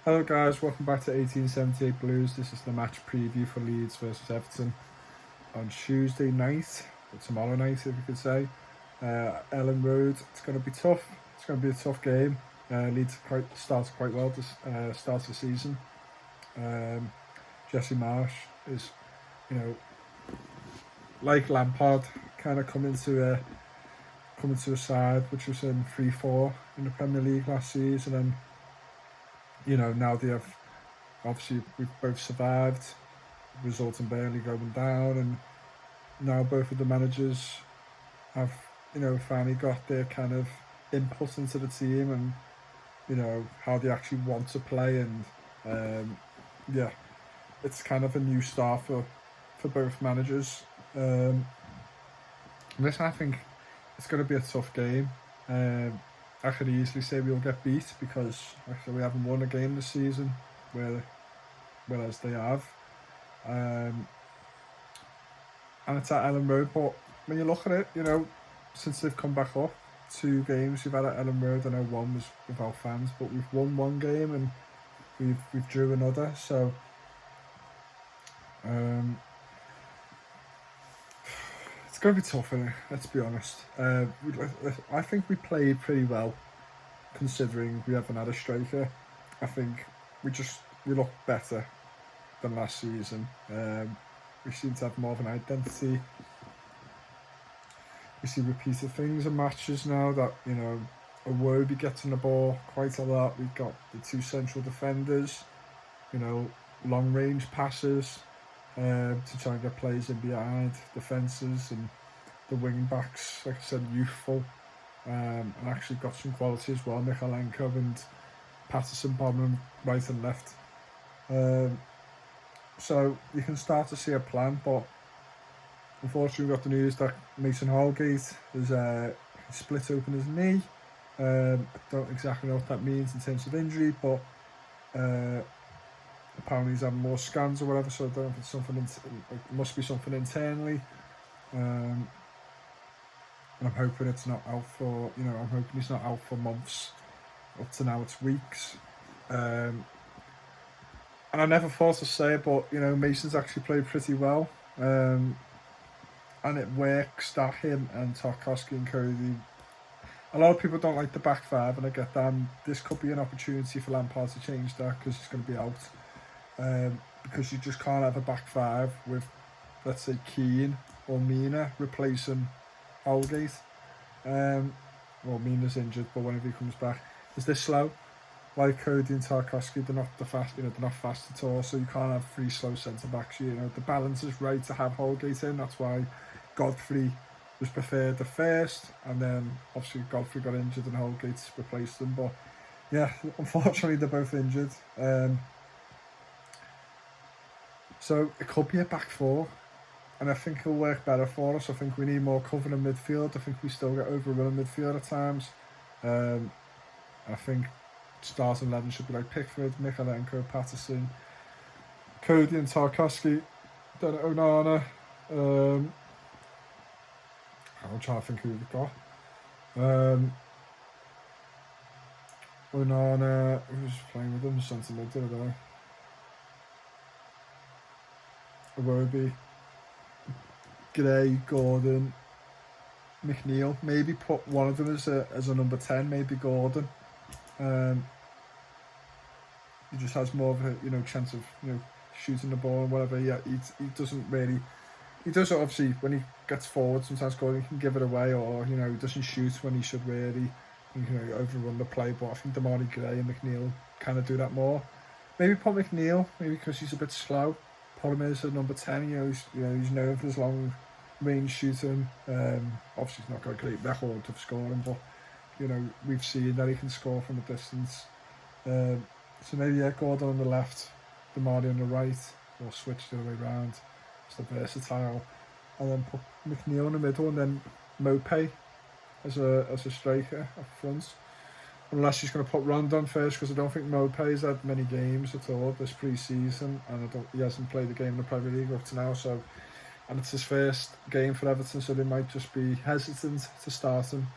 Hello guys, welcome back to 1878 Blues. This is the match preview for Leeds versus Everton on Tuesday night, or tomorrow night if you could say. Ellen Road, it's going to be tough. It's going to be a tough game. Leeds started quite well this start of the season. Jesse Marsh is, you know, like Lampard, kind of coming to a side which was in 3-4 in the Premier League last season, and now they have, obviously we've both survived, result in Burnley going down, and now both of the managers have, finally got their kind of input into the team, and how they actually want to play, and it's kind of a new start for both managers. This, I think, it's going to be a tough game. I could easily say we'll get beat because actually we haven't won a game this season, whereas they have. And it's at Ellen Road, but when you look at it, since they've come back up, 2 games we've had at Ellen Road. I know one was without fans, but we've won 1 game and we've drew another. So it's going to be tough, innit? Let's be honest. I think we played pretty well, considering we haven't had a striker. I think we look better than last season. We seem to have more of an identity. We see repeated things in matches now that, Iwobi gets on the ball quite a lot. We've got the 2 central defenders, long range passes to try and get players in behind defences, and the wing backs, like I said, youthful, and actually got some quality as well. Mikalenko and Patterson bombing right and left. So you can start to see a plan, but unfortunately we got the news that Mason Holgate has split open his knee. I don't exactly know what that means in terms of injury, but apparently he's having more scans or whatever, so I don't know if it's something, it must be something internally. And I'm hoping it's not out for, I'm hoping he's not out for months. Up to now it's weeks. And I never thought to say it, but, Mason's actually played pretty well. And it works that him and Tarkowski and Cody, a lot of people don't like the back 5, and I get that. This could be an opportunity for Lampard to change that, because he's going to be out. Because you just can't have a back 5 with, let's say, Keane or Mina replacing Holgate. Well, Mina's injured, but whenever he comes back, is this slow? Like Cody and Tarkowski, they're not they're not fast at all, so you can't have 3 slow centre backs. The balance is right to have Holgate in. That's why Godfrey was preferred the first, and then obviously Godfrey got injured and Holgate replaced him. But yeah, unfortunately they're both injured. So it could be a back 4, and I think it'll work better for us. I think we need more cover in midfield. I think we still get overrun in midfield at times. I think starting 11 should be like Pickford, Mikalenko, Patterson, Cody and Tarkowski, then Onana. I'm trying to think who we've got. Onana, who's playing with them? Centre mid, don't know. Iwobi, Gray, Gordon, McNeil. Maybe put one of them as a number 10. Maybe Gordon. He just has more of a chance of shooting the ball and whatever. Yeah, he doesn't really. He does it obviously when he gets forward. Sometimes Gordon can give it away, or he doesn't shoot when he should really. Overrun the play. But I think Damari Gray and McNeil kind of do that more. Maybe put McNeil, maybe because he's a bit slow. Put him as a number 10. He's known for his long range shooting. Obviously he's not got a great record of scoring, but we've seen that he can score from a distance. So maybe Gordon on the left, Damari on the right, or switch the other way around. It's the versatile, and then put McNeil in the middle, and then Mopé as a striker up front. Unless he's going to put Rondon first, because I don't think Mopé's had many games at all this pre-season, and he hasn't played a game in the Premier League up to now. So, and it's his first game for Everton, so they might just be hesitant to start him.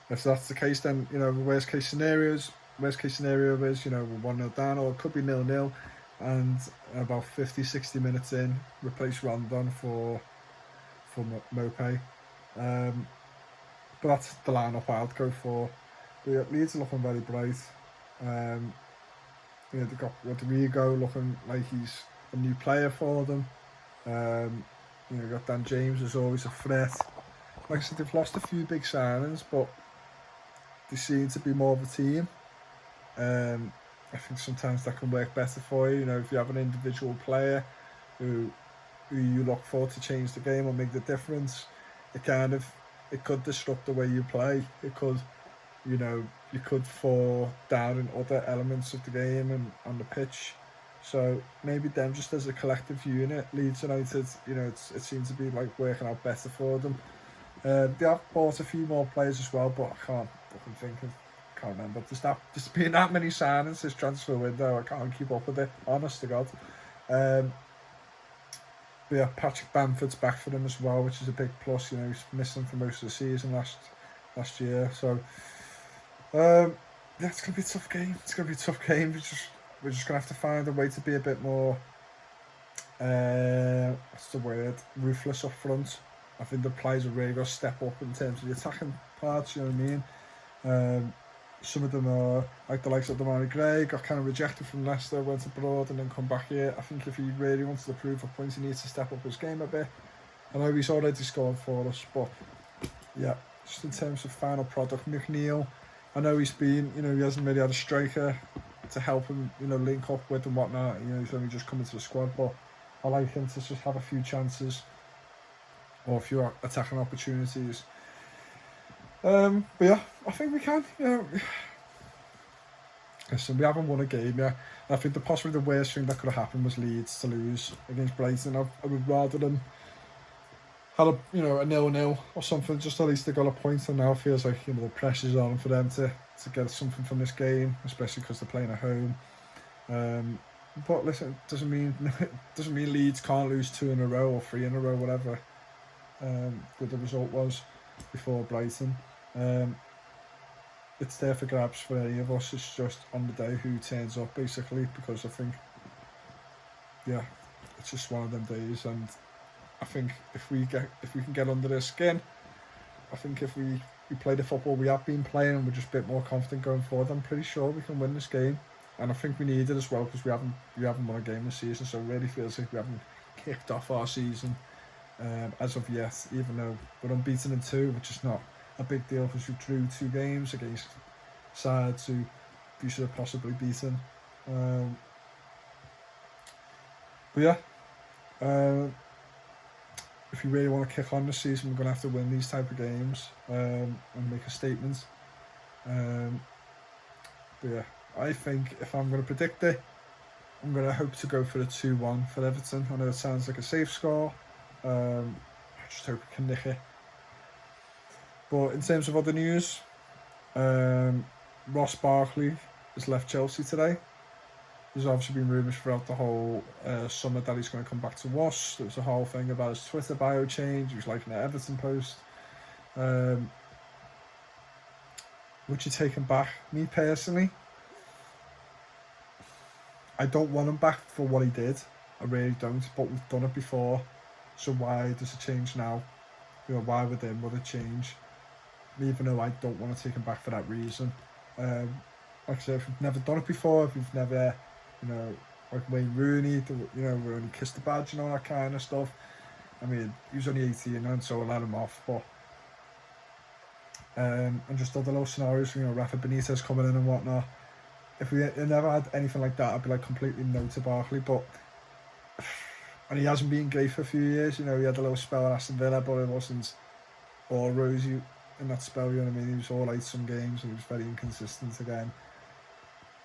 If that's the case, then the worst case scenarios, worst case scenario is, we're 1-0 down, or it could be 0-0, and about 50-60 minutes in, replace Rondon for Mopé. But that's the lineup I'd go for. But yeah, Leeds are looking very bright. They've got Rodrigo looking like he's a new player for them. You've got Dan James as always a threat. Like I said, they've lost a few big signings, but they seem to be more of a team. I think sometimes that can work better for you. If you have an individual player who you look for to change the game or make the difference, it could disrupt the way you play. It could, you could fall down in other elements of the game and on the pitch. So maybe them just as a collective unit, Leeds United, it seems to be like working out better for them. They have bought a few more players as well, but I can't remember. There's been that many signings this transfer window. I can't keep up with it, honest to God. But yeah, Patrick Bamford's back for them as well, which is a big plus. He's missing for most of the season last year. So yeah, it's gonna be a tough game. We're just gonna have to find a way to be a bit more what's the word? Ruthless up front. I think the players are really going to step up in terms of the attacking parts, you know what I mean? Some of them are, like the likes of Damari Gray, got kind of rejected from Leicester, went abroad and then come back here. I think if he really wants to prove a point, he needs to step up his game a bit. I know he's already scored for us, but yeah, just in terms of final product, McNeil, I know he's been, he hasn't really had a striker to help him, link up with and whatnot. He's only just come into the squad, but I like him to just have a few chances or a few attacking opportunities. But yeah, I think we can. Listen, we haven't won a game yet. I think possibly the worst thing that could have happened was Leeds to lose against Brighton. I would rather them had a 0-0 or something. Just at least they got a point, and now it feels like the pressure's on for them to get something from this game, especially because they're playing at home. But listen, it doesn't mean Leeds can't lose 2 in a row or 3 in a row, whatever the result was before Brighton. It's there for grabs for any of us. It's just on the day who turns up, basically, because I think, yeah, it's just one of them days. And I think if we can get under their skin, I think if we play the football we have been playing and we're just a bit more confident going forward, I'm pretty sure we can win this game. And I think we need it as well, because we haven't won a game this season, so it really feels like we haven't kicked off our season as of yet, even though we're unbeaten in 2, which is not a big deal because we drew 2 games against sides who we should have possibly beaten. But yeah, if you really want to kick on this season, we're going to have to win these type of games and make a statement. But yeah, I think if I'm going to predict it, I'm going to hope to go for a 2-1 for Everton. I know it sounds like a safe score. I just hope we can nick it. But in terms of other news, Ross Barkley has left Chelsea today. There's obviously been rumours throughout the whole summer that he's going to come back to us. There was a whole thing about his Twitter bio change. He was liking an Everton post. Would you take him back? Me personally, I don't want him back for what he did. I really don't. But we've done it before. So why does it change now? Why with him would it change? Even though I don't want to take him back for that reason. Like I said, if we've never done it before, if we've never, like Wayne Rooney, we only kissed the badge and all that kind of stuff. I mean, he was only 18 and so I let him off. But and just other little scenarios, Rafa Benitez coming in and whatnot. If we never had anything like that, I'd be like completely no to Barkley. But and he hasn't been great for a few years. He had a little spell at Aston Villa, but it wasn't all rosy in that spell. You know what I mean? He was all right some games and he was very inconsistent again.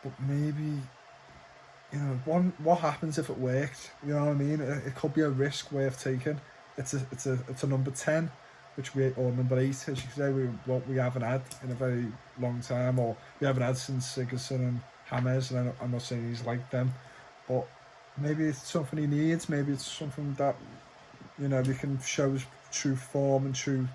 But maybe, what happens if it worked? You know what I mean? It could be a risk worth taking. It's a number 10, or number 8, as you say, what we haven't had in a very long time, or we haven't had since Sigurdsson and James. And I'm not saying he's like them, but maybe it's something he needs. Maybe it's something that we can show his true form and true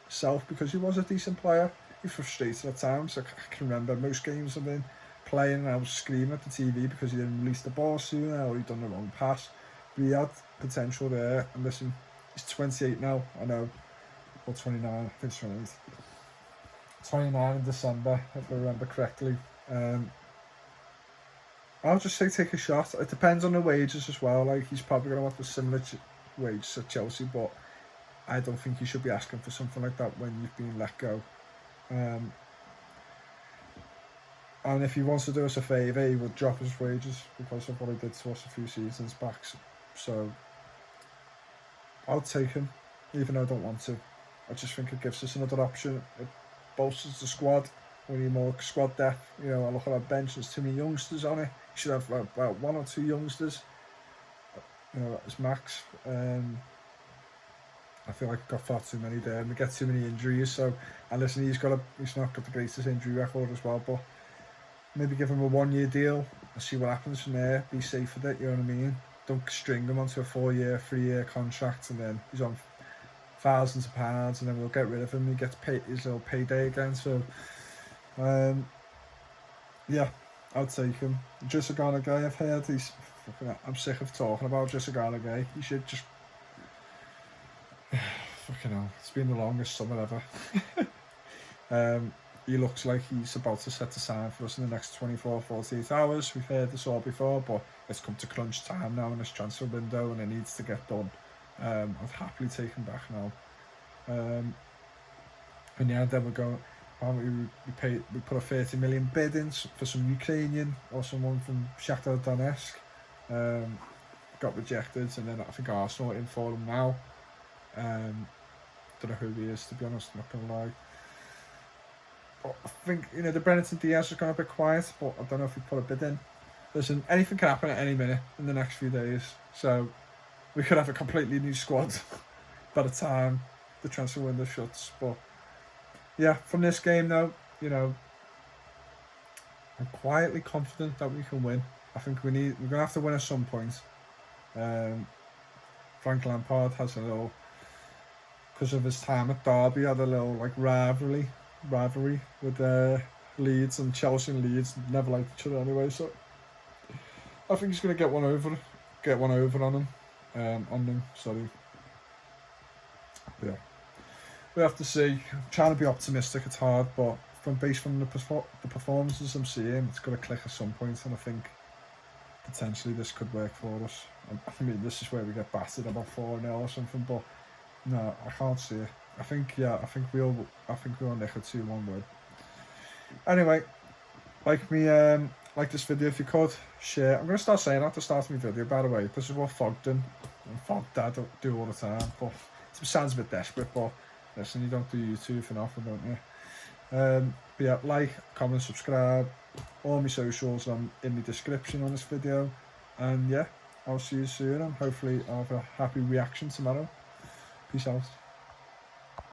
self, because he was a decent player. be frustrated at times. I can remember most games I've been playing and I was screaming at the TV because he didn't release the ball sooner or he'd done the wrong pass. But he had potential there. And listen, he's 28 now, I know. Or 29, I think it's 28. 29 in December, if I remember correctly. I'll just say take a shot. It depends on the wages as well. Like, he's probably going to want a similar wage at Chelsea, but I don't think you should be asking for something like that when you've been let go. And if he wants to do us a favour, he would drop his wages because of what he did to us a few seasons back. So I'll take him, even though I don't want to. I just think it gives us another option. It bolsters the squad. We need more squad depth. You know, I look at our bench, there's too many youngsters on it. You should have about 1 or 2 youngsters. You know, as max. I feel like I've got far too many there, and we get too many injuries. So, and listen, he's not got the greatest injury record as well, but maybe give him a 1-year deal and see what happens from there. Be safe with it, you know what I mean? Don't string him onto a 4-year, 3-year contract, and then he's on thousands of pounds, and then we'll get rid of him. He gets paid his little payday again. So, yeah, I'll take him. Jessica guy, I've heard I'm sick of talking about Jessica guy. He should just. Fucking hell, it's been the longest summer ever. He looks like he's about to set the sign for us in the next 24-48 hours. We've heard this all before, but it's come to crunch time now in this transfer window and it needs to get done. I'd happily take him back now. And yeah, then we're going. We put a 30 million bid in for some Ukrainian or someone from Shakhtar Donetsk. Got rejected, and then I think Arsenal are in for him now. Don't know who he is, to be honest, not gonna lie. But I think, you know, the Brennan Diaz has gone a bit quiet, but I don't know if we put a bid in. Listen, anything can happen at any minute in the next few days, so we could have a completely new squad by the time the transfer window shuts. But yeah, from this game though, you know, I'm quietly confident that we can win. I think we're gonna have to win at some point. Frank Lampard has a little, because of his time at Derby, had a little like rivalry with Leeds, and Chelsea and Leeds never liked each other anyway. So I think he's gonna get one over on them. Sorry. But yeah, we have to see. I'm trying to be optimistic. It's hard, but based from the performances I'm seeing, it's got to click at some point, and I think potentially this could work for us. I mean, this is where we get battered about 4-0 or something, but no, I can't see it. I think we'll nick a 2-1 win. Anyway, like this video if you could, share. I'm going to start saying that at the start of my video, by the way. This is what Fogden and Fogdad do all the time, but it sounds a bit desperate, but listen, you don't do YouTube for nothing, don't you? But yeah, like, comment, subscribe. All my socials are in the description on this video, and yeah, I'll see you soon, and hopefully I'll have a happy reaction tomorrow. Peace out.